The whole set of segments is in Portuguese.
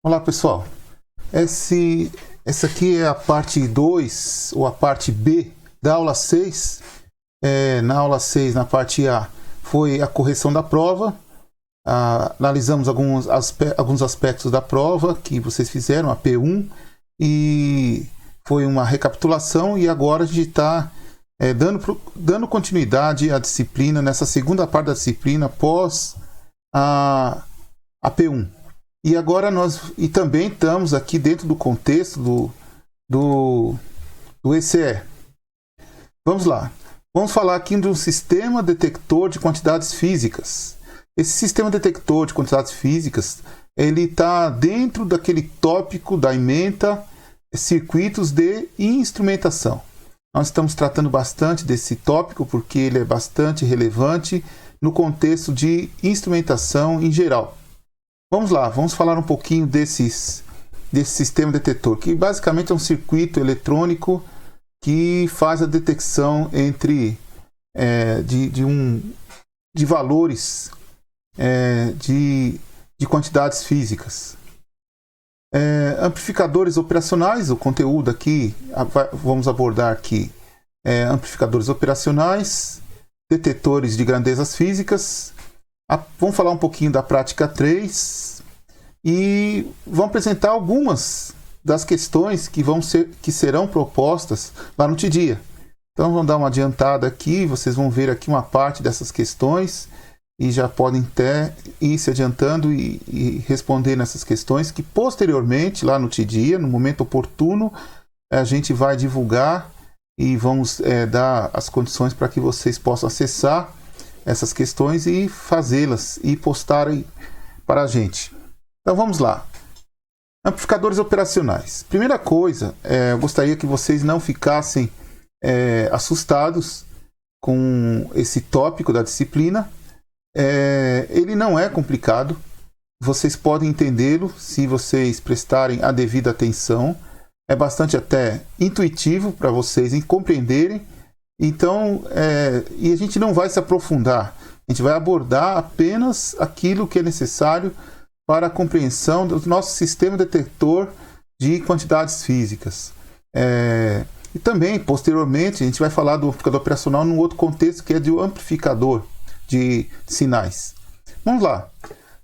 Olá pessoal, essa aqui é a parte 2 ou a parte B da aula 6. Na aula 6, na parte A, foi a correção da prova. Analisamos alguns aspectos da prova que vocês fizeram, a P1, e foi uma recapitulação. E agora a gente está dando continuidade à disciplina, nessa segunda parte da disciplina, após a P1. E agora também estamos aqui dentro do contexto do ECE. Vamos lá. Vamos falar aqui de um sistema detector de quantidades físicas. Esse sistema detector de quantidades físicas, ele está dentro daquele tópico da ementa circuitos de instrumentação. Nós estamos tratando bastante desse tópico porque ele é bastante relevante no contexto de instrumentação em geral. Vamos lá, vamos falar um pouquinho desse sistema detetor, que basicamente é um circuito eletrônico que faz a detecção de valores de quantidades físicas. Amplificadores operacionais, o conteúdo aqui, vamos abordar aqui amplificadores operacionais, detetores de grandezas físicas. Vamos falar um pouquinho da prática 3 e vamos apresentar algumas das questões que serão propostas lá no TDIA. Então vamos dar uma adiantada aqui, vocês vão ver aqui uma parte dessas questões e já podem até ir se adiantando e responder nessas questões que posteriormente lá no TDIA, no momento oportuno, a gente vai divulgar e vamos dar as condições para que vocês possam acessar essas questões e fazê-las e postarem para a gente. Então vamos lá. Amplificadores operacionais. Primeira coisa, eu gostaria que vocês não ficassem assustados com esse tópico da disciplina. Ele não é complicado. Vocês podem entendê-lo se vocês prestarem a devida atenção. É bastante até intuitivo para vocês compreenderem. Então, e a gente não vai se aprofundar, a gente vai abordar apenas aquilo que é necessário para a compreensão do nosso sistema detector de quantidades físicas. E também, posteriormente, a gente vai falar do amplificador operacional num outro contexto, que é do amplificador de sinais. Vamos lá.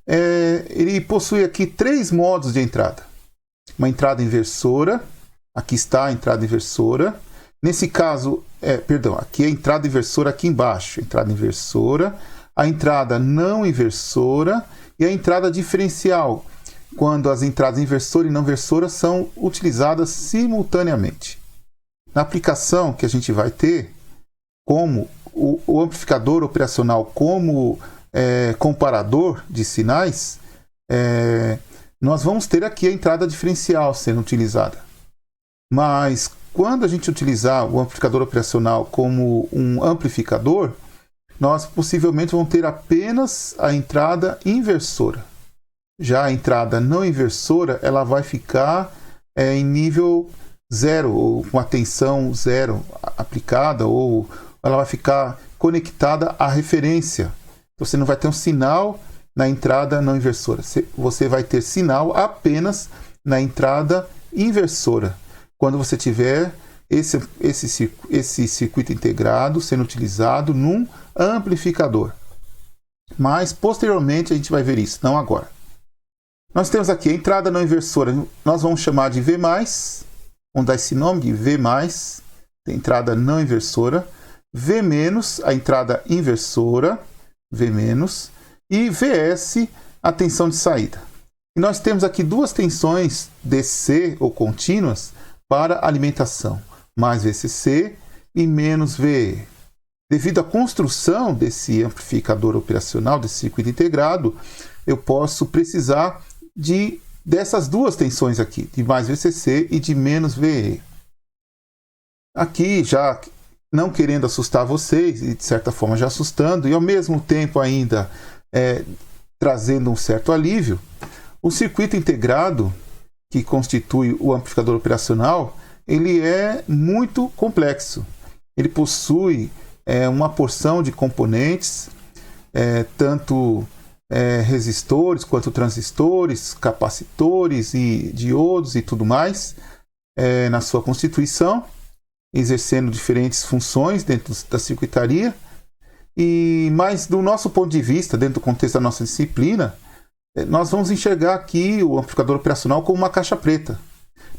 Ele possui aqui 3 modos de entrada. Uma entrada inversora, aqui está a entrada inversora. Nesse caso, aqui é a entrada inversora aqui embaixo, entrada inversora, a entrada não inversora e a entrada diferencial, quando as entradas inversora e não inversora são utilizadas simultaneamente. Na aplicação que a gente vai ter, como o amplificador operacional como comparador de sinais, nós vamos ter aqui a entrada diferencial sendo utilizada. Mas quando a gente utilizar o amplificador operacional como um amplificador, nós possivelmente vamos ter apenas a entrada inversora. Já a entrada não inversora, ela vai ficar em nível 0, ou com a tensão 0 aplicada, ou ela vai ficar conectada à referência. Você não vai ter um sinal na entrada não inversora. Você vai ter sinal apenas na entrada inversora, quando você tiver esse circuito integrado sendo utilizado num amplificador. Mas posteriormente a gente vai ver isso, não agora. Nós temos aqui a entrada não inversora, nós vamos chamar de V+, vamos dar esse nome de V+, a entrada não inversora, V-, a entrada inversora, V-, e VS, a tensão de saída. E nós temos aqui 2 tensões DC ou contínuas para alimentação, mais VCC e menos VE. Devido à construção desse amplificador operacional, desse circuito integrado, eu posso precisar dessas 2 tensões aqui, de mais VCC e de menos VE. Aqui, já não querendo assustar vocês, e de certa forma já assustando, e ao mesmo tempo ainda trazendo um certo alívio, o circuito integrado, que constitui o amplificador operacional, ele é muito complexo. Ele possui uma porção de componentes, tanto resistores quanto transistores, capacitores e diodos e tudo mais na sua constituição, exercendo diferentes funções dentro da circuitaria. Mas do nosso ponto de vista, dentro do contexto da nossa disciplina, nós vamos enxergar aqui o amplificador operacional como uma caixa preta.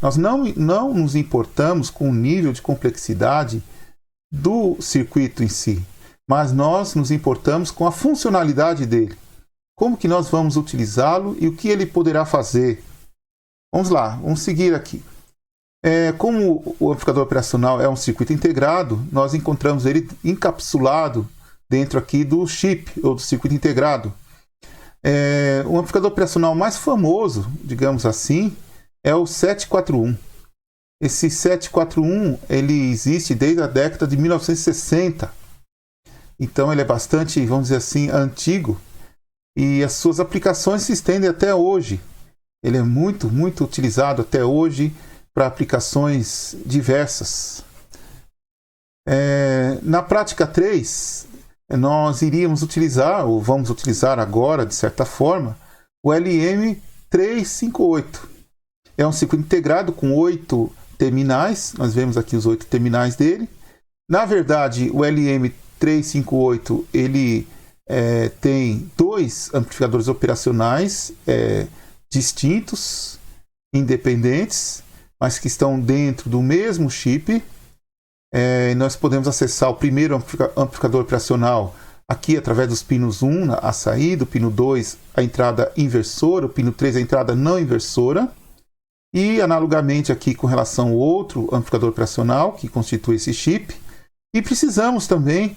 Nós não nos importamos com o nível de complexidade do circuito em si, mas nós nos importamos com a funcionalidade dele. Como que nós vamos utilizá-lo e o que ele poderá fazer? Vamos lá, vamos seguir aqui. Como o amplificador operacional é um circuito integrado, nós encontramos ele encapsulado dentro aqui do chip, ou do circuito integrado. O amplificador operacional mais famoso, digamos assim, é o 741. Esse 741 ele existe desde a década de 1960. Então ele é bastante, vamos dizer assim, antigo. E as suas aplicações se estendem até hoje. Ele é muito, muito utilizado até hoje para aplicações diversas. Na prática 3, nós iríamos utilizar, ou vamos utilizar agora, de certa forma, o LM358. É um circuito integrado com 8 terminais. Nós vemos aqui os 8 terminais dele. Na verdade, o LM358 ele tem 2 amplificadores operacionais distintos, independentes, mas que estão dentro do mesmo chip. Nós podemos acessar o primeiro amplificador operacional aqui através dos pinos 1, a saída, o pino 2, a entrada inversora, o pino 3, a entrada não inversora. E analogamente aqui com relação ao outro amplificador operacional que constitui esse chip. E precisamos também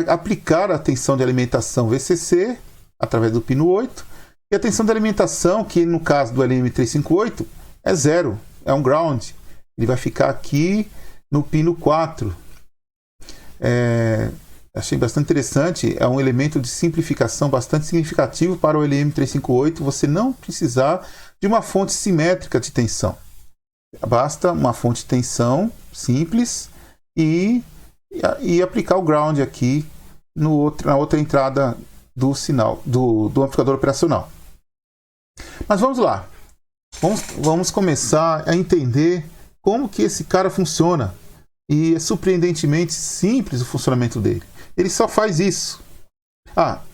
aplicar a tensão de alimentação VCC através do pino 8. E a tensão de alimentação, que no caso do LM358 é 0, é um ground. Ele vai ficar aqui no pino 4. Achei bastante interessante, é um elemento de simplificação bastante significativo para o LM358, você não precisar de uma fonte simétrica de tensão. Basta uma fonte de tensão simples e aplicar o ground aqui na outra entrada do sinal do amplificador operacional. Mas vamos lá, vamos começar a entender como que esse cara funciona. E é surpreendentemente simples o funcionamento dele. Ele só faz isso.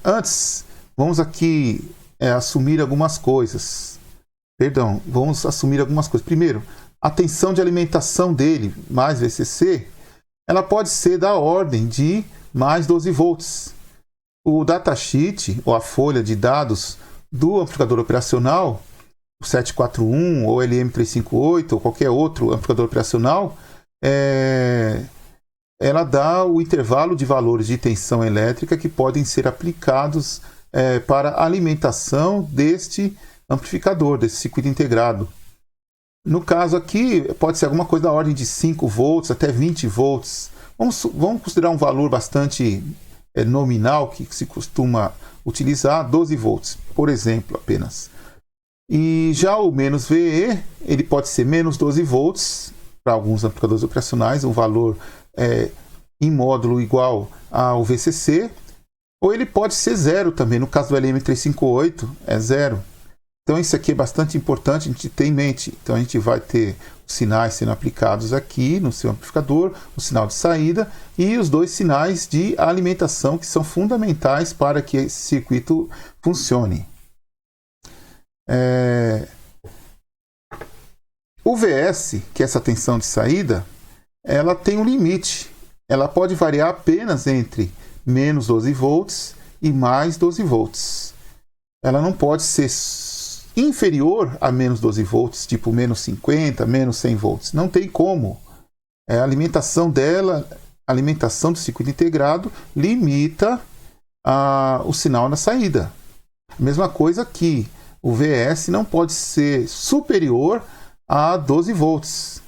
Antes, vamos aqui assumir algumas coisas. Vamos assumir algumas coisas. Primeiro, a tensão de alimentação dele, mais VCC, ela pode ser da ordem de mais 12 volts. O datasheet, ou a folha de dados do amplificador operacional, o 741 ou LM358 ou qualquer outro amplificador operacional, ela dá o intervalo de valores de tensão elétrica que podem ser aplicados para a alimentação deste amplificador, desse circuito integrado. No caso aqui, pode ser alguma coisa da ordem de 5 volts até 20 volts. Vamos considerar um valor bastante nominal que se costuma utilizar, 12 volts, por exemplo, apenas. E já o menos VE, ele pode ser menos 12 volts, para alguns amplificadores operacionais, um valor em módulo igual ao VCC, ou ele pode ser 0 também, no caso do LM358 é 0. Então isso aqui é bastante importante a gente ter em mente. Então a gente vai ter os sinais sendo aplicados aqui no seu amplificador, o sinal de saída e os 2 sinais de alimentação que são fundamentais para que esse circuito funcione. O VS, que é essa tensão de saída, ela tem um limite. Ela pode variar apenas entre menos 12 volts e mais 12 volts. Ela não pode ser inferior a menos 12 volts, tipo menos 50, menos 100 volts. Não tem como. A alimentação dela, a alimentação do circuito integrado, limita o sinal na saída. Mesma coisa aqui. O VS não pode ser superior a 12 volts,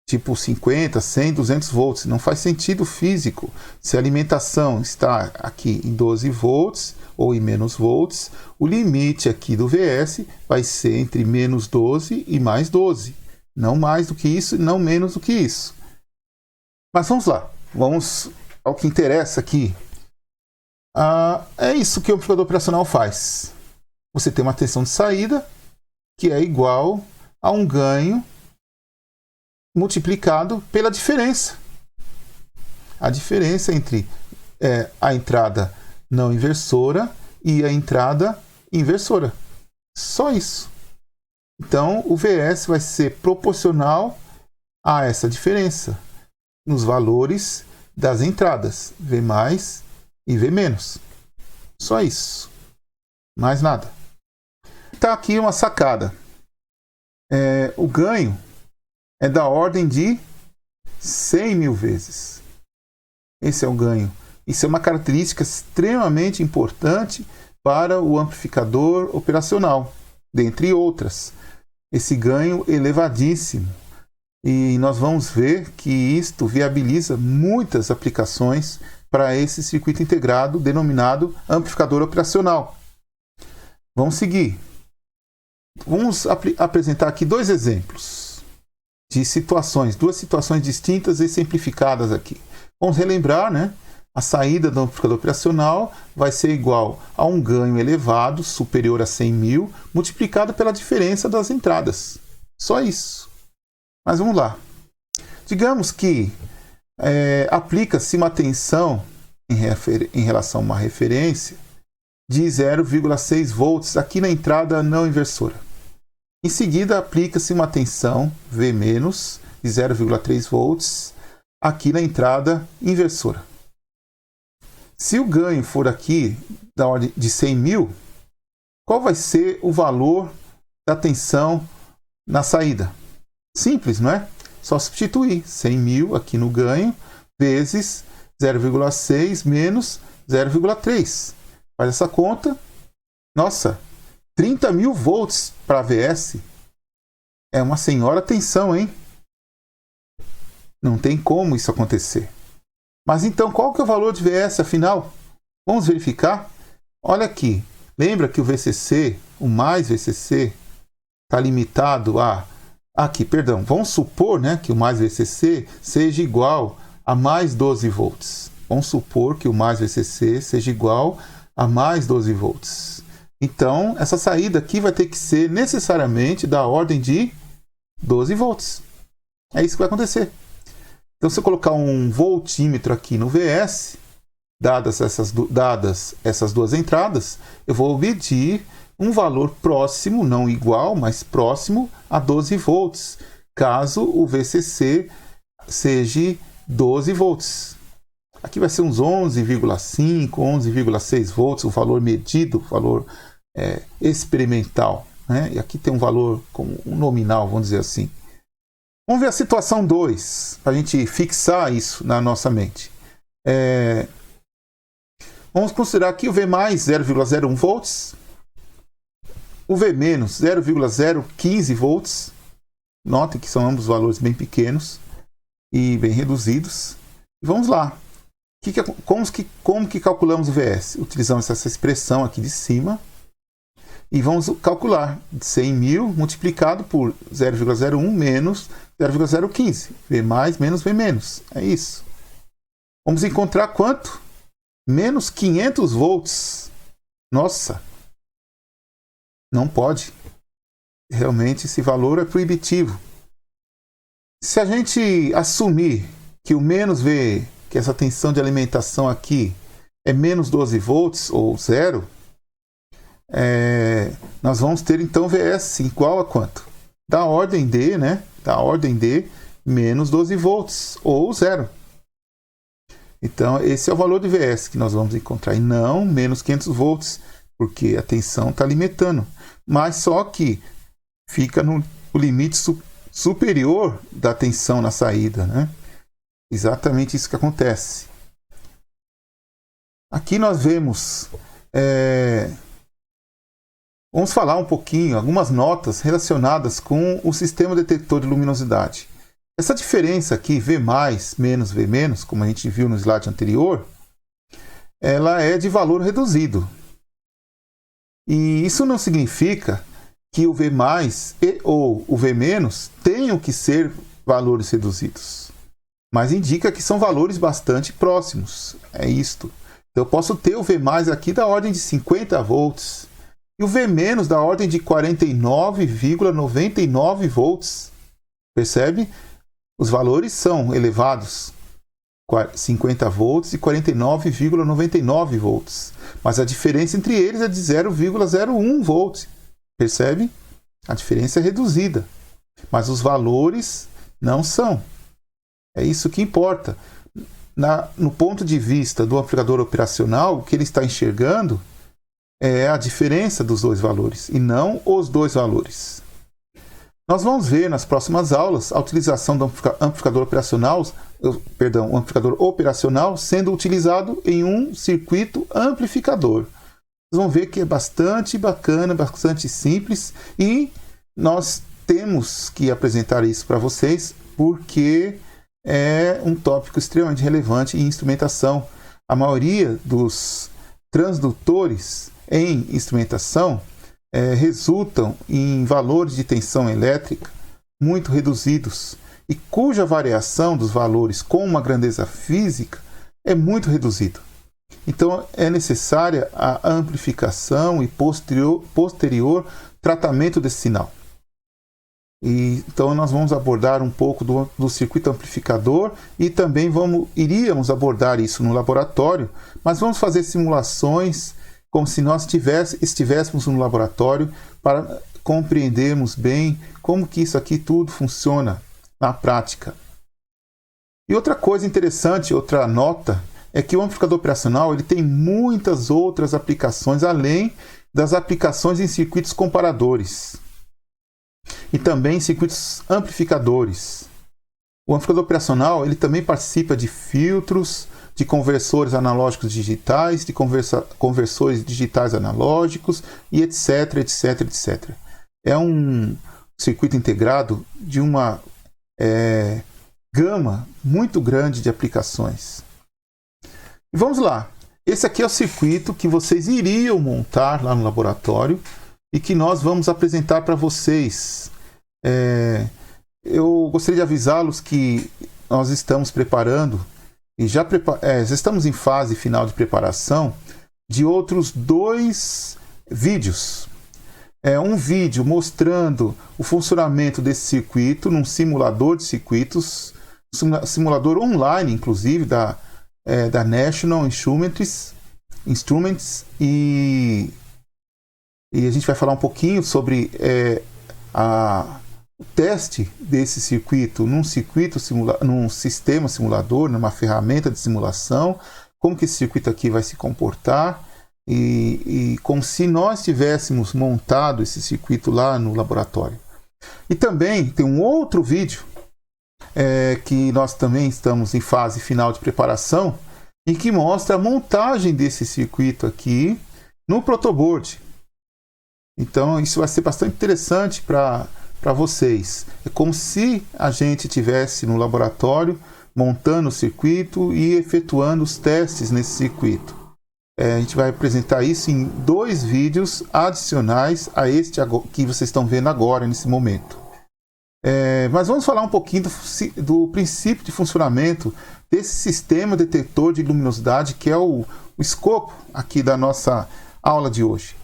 tipo 50, 100, 200 volts. Não faz sentido físico. Se a alimentação está aqui em 12 volts ou em menos volts, o limite aqui do VS vai ser entre menos 12 e mais 12. Não mais do que isso e não menos do que isso. Mas vamos lá, vamos ao que interessa aqui. É isso que o amplificador operacional faz. Você tem uma tensão de saída que é igual a um ganho multiplicado pela diferença. A diferença entre a entrada não inversora e a entrada inversora. Só isso. Então, o VS vai ser proporcional a essa diferença nos valores das entradas, V mais e V menos. Só isso. Mais nada. Está aqui uma sacada. O ganho é da ordem de 100 mil vezes. Esse é o ganho. Isso é uma característica extremamente importante para o amplificador operacional, dentre outras. Esse ganho elevadíssimo. E nós vamos ver que isto viabiliza muitas aplicações para esse circuito integrado denominado amplificador operacional. Vamos seguir. Vamos apresentar aqui dois exemplos de situações, duas situações distintas e simplificadas aqui. Vamos relembrar, né? A saída do amplificador operacional vai ser igual a um ganho elevado, superior a 100 mil, multiplicado pela diferença das entradas. Só isso. Mas vamos lá. Digamos que aplica-se uma tensão em relação a uma referência de 0,6 volts aqui na entrada não inversora. Em seguida, aplica-se uma tensão V- de 0,3 volts aqui na entrada inversora. Se o ganho for aqui da ordem de 100 mil, qual vai ser o valor da tensão na saída? Simples, não é? Só substituir 100 mil aqui no ganho vezes 0,6 menos 0,3. Faz essa conta. Nossa, 30 mil volts para VS. É uma senhora tensão, hein? Não tem como isso acontecer. Mas então, qual que é o valor de VS, afinal? Vamos verificar? Olha aqui. Lembra que o VCC, o mais VCC, está limitado a... Vamos supor, né, que o mais VCC seja igual a mais 12 volts. Vamos supor que o mais VCC seja igual a mais 12 volts. Então, essa saída aqui vai ter que ser necessariamente da ordem de 12 volts. É isso que vai acontecer. Então, se eu colocar um voltímetro aqui no VS, dadas essas duas entradas, eu vou medir um valor próximo, não igual, mas próximo a 12 volts, caso o VCC seja 12 volts. Aqui vai ser uns 11,5, 11,6 volts, o valor medido, o valor experimental, né? E aqui tem um valor como um nominal, vamos dizer assim. Vamos ver a situação 2, para a gente fixar isso na nossa mente. Vamos considerar aqui o V mais 0,01 volts, o V menos 0,015 volts. Notem que são ambos valores bem pequenos e bem reduzidos. Vamos lá. Como que calculamos o VS? Utilizamos essa expressão aqui de cima. E vamos calcular 100 mil multiplicado por 0,01 menos 0,015. V mais menos V menos. É isso. Vamos encontrar quanto? Menos 500 volts. Nossa! Não pode. Realmente esse valor é proibitivo. Se a gente assumir que o menos V, que essa tensão de alimentação aqui é menos 12 volts ou zero, nós vamos ter então VS igual a quanto? Da ordem de, né? Da ordem de menos 12 volts ou zero. Então esse é o valor de VS que nós vamos encontrar, e não menos 500 volts, porque a tensão está limitando. Mas só que fica no limite superior da tensão na saída, né? Exatamente isso que acontece. Aqui nós vemos... Vamos falar um pouquinho, algumas notas relacionadas com o sistema detector de luminosidade. Essa diferença aqui, V mais menos V menos, como a gente viu no slide anterior, ela é de valor reduzido. E isso não significa que o V mais ou o V menos tenham que ser valores reduzidos, mas indica que são valores bastante próximos. É isto. Então eu posso ter o V+ aqui da ordem de 50 volts e o V- da ordem de 49,99 volts. Percebe? Os valores são elevados, 50 volts e 49,99 volts. Mas a diferença entre eles é de 0,01 volts. Percebe? A diferença é reduzida. Mas os valores não são. É isso que importa. No ponto de vista do amplificador operacional, o que ele está enxergando é a diferença dos dois valores e não os dois valores. Nós vamos ver nas próximas aulas a utilização do amplificador operacional sendo utilizado em um circuito amplificador. Vocês vão ver que é bastante bacana, bastante simples, e nós temos que apresentar isso para vocês porque é um tópico extremamente relevante em instrumentação. A maioria dos transdutores em instrumentação resultam em valores de tensão elétrica muito reduzidos e cuja variação dos valores com uma grandeza física é muito reduzida. Então é necessária a amplificação e posterior tratamento desse sinal. Então nós vamos abordar um pouco do circuito amplificador e também iríamos abordar isso no laboratório, mas vamos fazer simulações como se nós estivéssemos no laboratório para compreendermos bem como que isso aqui tudo funciona na prática. E outra coisa interessante, outra nota, é que o amplificador operacional ele tem muitas outras aplicações além das aplicações em circuitos comparadores e também em circuitos amplificadores. O amplificador operacional ele também participa de filtros, de conversores analógicos digitais, de conversores digitais analógicos e etc, etc, etc. É um circuito integrado de uma gama muito grande de aplicações. E vamos lá. Esse aqui é o circuito que vocês iriam montar lá no laboratório e que nós vamos apresentar para vocês. Eu gostaria de avisá-los que nós estamos preparando e já estamos em fase final de preparação de outros 2 vídeos. Um vídeo mostrando o funcionamento desse circuito num simulador de circuitos, simulador online, inclusive, da National Instruments, e a gente vai falar um pouquinho sobre o teste desse circuito num sistema simulador, numa ferramenta de simulação, como que esse circuito aqui vai se comportar e como se nós tivéssemos montado esse circuito lá no laboratório. E também tem um outro vídeo que nós também estamos em fase final de preparação e que mostra a montagem desse circuito aqui no protoboard. Então isso vai ser bastante interessante para vocês. É como se a gente estivesse no laboratório montando o circuito e efetuando os testes nesse circuito. A gente vai apresentar isso em 2 vídeos adicionais a este que vocês estão vendo agora, nesse momento. Mas vamos falar um pouquinho do princípio de funcionamento desse sistema detector de luminosidade, que é o escopo aqui da nossa aula de hoje.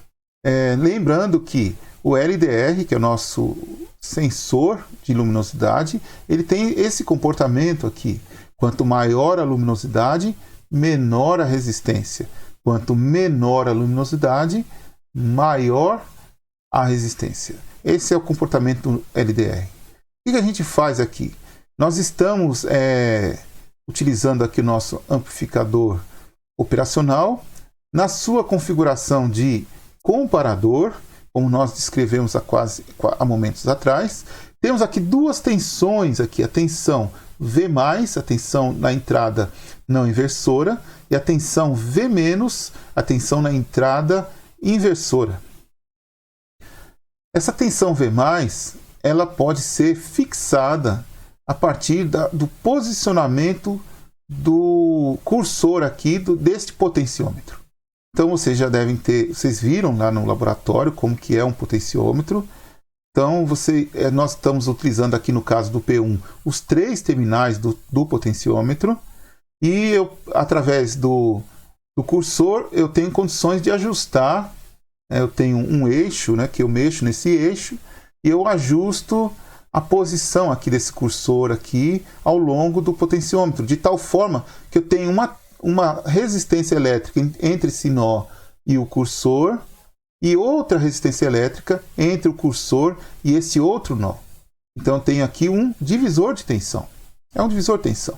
Lembrando que o LDR, que é o nosso sensor de luminosidade, ele tem esse comportamento aqui. Quanto maior a luminosidade, menor a resistência. Quanto menor a luminosidade, maior a resistência. Esse é o comportamento do LDR. O que a gente faz aqui? Nós estamos utilizando aqui o nosso amplificador operacional na sua configuração de comparador, como nós descrevemos há momentos atrás. Temos aqui 2 tensões, aqui, a tensão V+, a tensão na entrada não inversora, e a tensão V-, a tensão na entrada inversora. Essa tensão V+, ela pode ser fixada a partir do posicionamento do cursor aqui deste potenciômetro. Então vocês já devem vocês viram lá no laboratório como que é um potenciômetro. Então nós estamos utilizando aqui no caso do P1 os 3 terminais do potenciômetro, e através do do cursor, eu tenho condições de ajustar. Eu tenho um eixo, né, que eu mexo nesse eixo e eu ajusto a posição aqui desse cursor aqui ao longo do potenciômetro, de tal forma que eu tenho uma resistência elétrica entre esse nó e o cursor e outra resistência elétrica entre o cursor e esse outro nó. Então eu tenho aqui um divisor de tensão. É um divisor de tensão.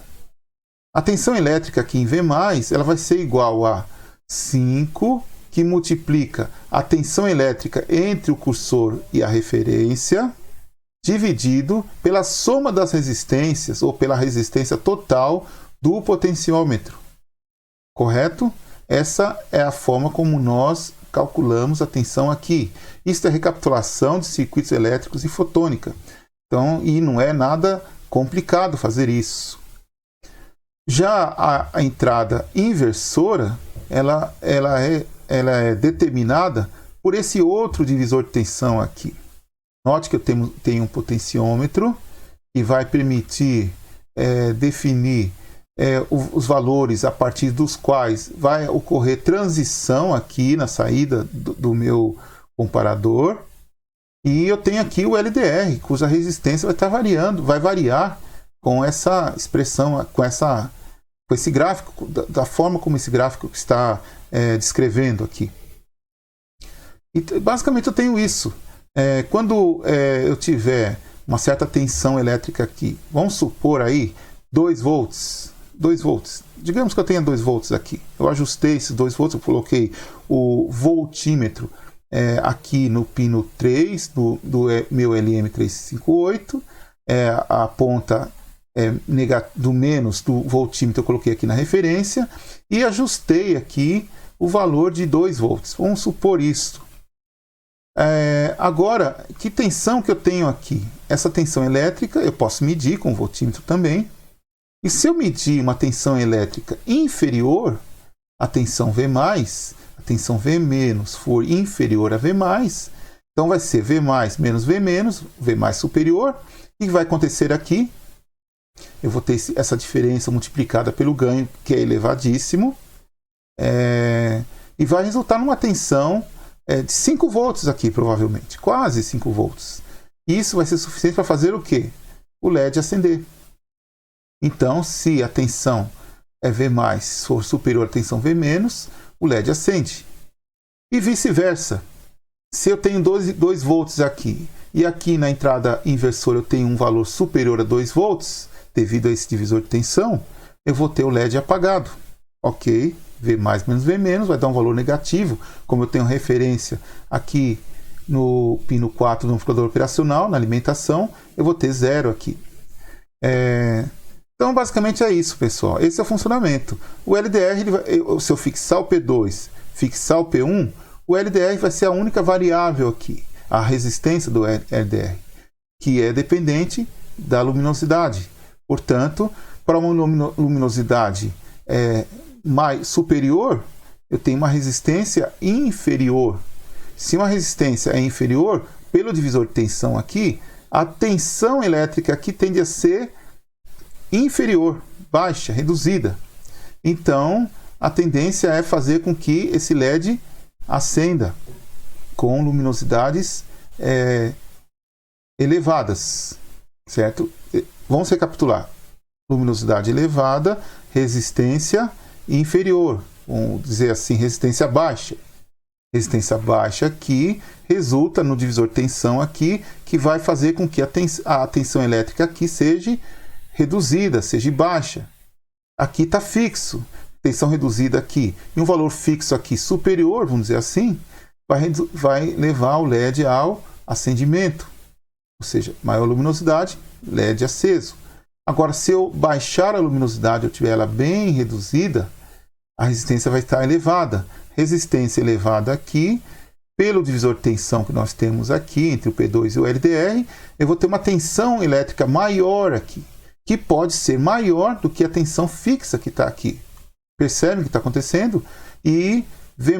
A tensão elétrica aqui em V+, ela vai ser igual a 5, que multiplica a tensão elétrica entre o cursor e a referência, dividido pela soma das resistências, ou pela resistência total do potenciômetro. Correto? Essa é a forma como nós calculamos a tensão aqui. Isso é recapitulação de circuitos elétricos e fotônica. Então, e não é nada complicado fazer isso. Já a entrada inversora, ela é determinada por esse outro divisor de tensão aqui. Note que eu tenho um potenciômetro que vai permitir definir os valores a partir dos quais vai ocorrer transição aqui na saída do meu comparador. E eu tenho aqui o LDR, cuja resistência vai estar variando, vai variar com essa expressão, com esse gráfico, da forma como esse gráfico está descrevendo aqui. E basicamente eu tenho isso. Quando eu tiver uma certa tensão elétrica aqui, vamos supor aí 2 volts. 2 volts. Digamos que eu tenha 2 volts aqui. Eu ajustei esses 2 volts, eu coloquei o voltímetro aqui no pino 3 do meu LM358. A ponta do menos do voltímetro eu coloquei aqui na referência e ajustei aqui o valor de 2 volts. Vamos supor isso. Agora, que tensão que eu tenho aqui? Essa tensão elétrica eu posso medir com o voltímetro também. E se eu medir uma tensão elétrica inferior à tensão V+, a tensão V- for inferior a V+, então vai ser V+ menos V-, V+ superior. O que vai acontecer aqui? Eu vou ter essa diferença multiplicada pelo ganho, que é elevadíssimo, e vai resultar numa tensão de 5 volts aqui, provavelmente, quase 5 volts. Isso vai ser suficiente para fazer o quê? O LED acender. Então, se a tensão V+ for superior à tensão V-, o LED acende. E vice-versa. Se eu tenho 2 volts aqui, e aqui na entrada inversora eu tenho um valor superior a 2 volts, devido a esse divisor de tensão, eu vou ter o LED apagado. Ok, V+ menos V-, vai dar um valor negativo. Como eu tenho referência aqui no pino 4 do amplificador operacional, na alimentação, eu vou ter 0 aqui. Então, basicamente é isso, pessoal. Esse é o funcionamento. O LDR, se eu fixar o P2, fixar o P1, o LDR vai ser a única variável aqui, a resistência do LDR, que é dependente da luminosidade. Portanto, para uma luminosidade mais superior, eu tenho uma resistência inferior. Se uma resistência é inferior, pelo divisor de tensão aqui, a tensão elétrica aqui tende a ser inferior, baixa, reduzida. Então, a tendência é fazer com que esse LED acenda com luminosidades elevadas, certo? Vamos recapitular. Luminosidade elevada, resistência inferior. Vamos dizer assim, resistência baixa. Resistência baixa aqui resulta no divisor de tensão aqui, que vai fazer com que a tensão elétrica aqui seja reduzida, seja baixa. Aqui está fixo, tensão reduzida aqui. E um valor fixo aqui superior, vamos dizer assim, vai levar o LED ao acendimento. Ou seja, maior luminosidade, LED aceso. Agora, se eu baixar a luminosidade, eu tiver ela bem reduzida, a resistência vai estar elevada. Resistência elevada aqui, pelo divisor de tensão que nós temos aqui, entre o P2 e o LDR, eu vou ter uma tensão elétrica maior aqui, que pode ser maior do que a tensão fixa que está aqui. Percebe o que está acontecendo? E V+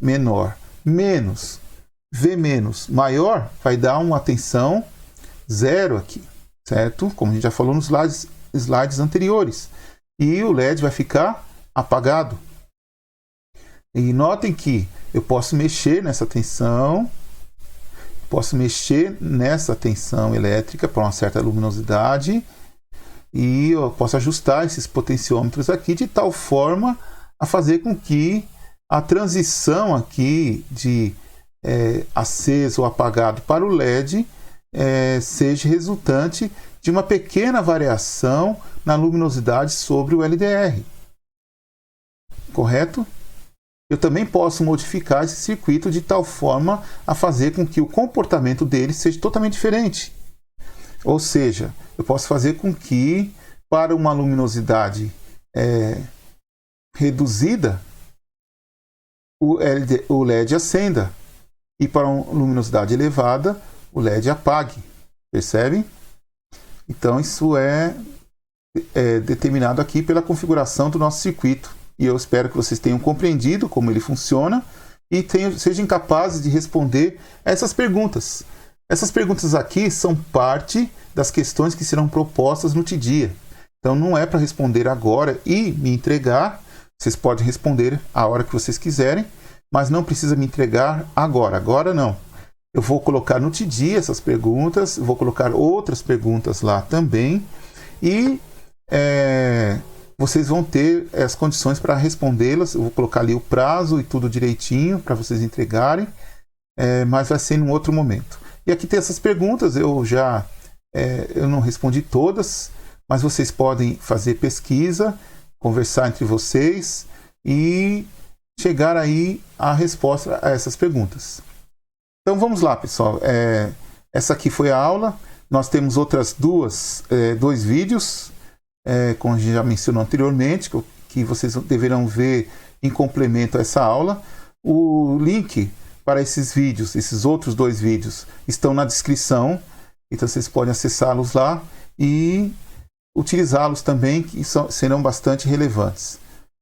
menor menos V- maior vai dar uma tensão 0 aqui, certo? Como a gente já falou nos slides anteriores. E o LED vai ficar apagado. E notem que eu posso mexer nessa tensão, elétrica para uma certa luminosidade, e eu posso ajustar esses potenciômetros aqui de tal forma a fazer com que a transição aqui de aceso ou apagado para o LED seja resultante de uma pequena variação na luminosidade sobre o LDR. Correto? Eu também posso modificar esse circuito de tal forma a fazer com que o comportamento dele seja totalmente diferente. Ou seja, eu posso fazer com que, para uma luminosidade reduzida, o LED acenda, e para uma luminosidade elevada, o LED apague. Percebem? Então, isso é determinado aqui pela configuração do nosso circuito. E eu espero que vocês tenham compreendido como ele funciona e sejam capazes de responder essas perguntas. Essas perguntas aqui são parte das questões que serão propostas no TDIA. Então, não é para responder agora e me entregar. Vocês podem responder a hora que vocês quiserem, mas não precisa me entregar agora. Agora não. Eu vou colocar no TDIA essas perguntas, vou colocar outras perguntas lá também, e vocês vão ter as condições para respondê-las. Eu vou colocar ali o prazo e tudo direitinho para vocês entregarem, mas vai ser em um outro momento. E aqui tem essas perguntas, eu não respondi todas, mas vocês podem fazer pesquisa, conversar entre vocês e chegar aí à resposta a essas perguntas. Então vamos lá, pessoal. Essa aqui foi a aula. Nós temos outras dois vídeos, como a gente já mencionou anteriormente, que vocês deverão ver em complemento a essa aula. O link para esses outros 2 vídeos, estão na descrição. Então vocês podem acessá-los lá e utilizá-los também, que serão bastante relevantes.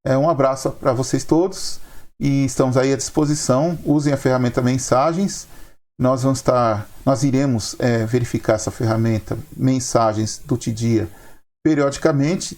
Um abraço para vocês todos e estamos aí à disposição. Usem a ferramenta Mensagens. Nós iremos verificar essa ferramenta Mensagens do TDIA periodicamente,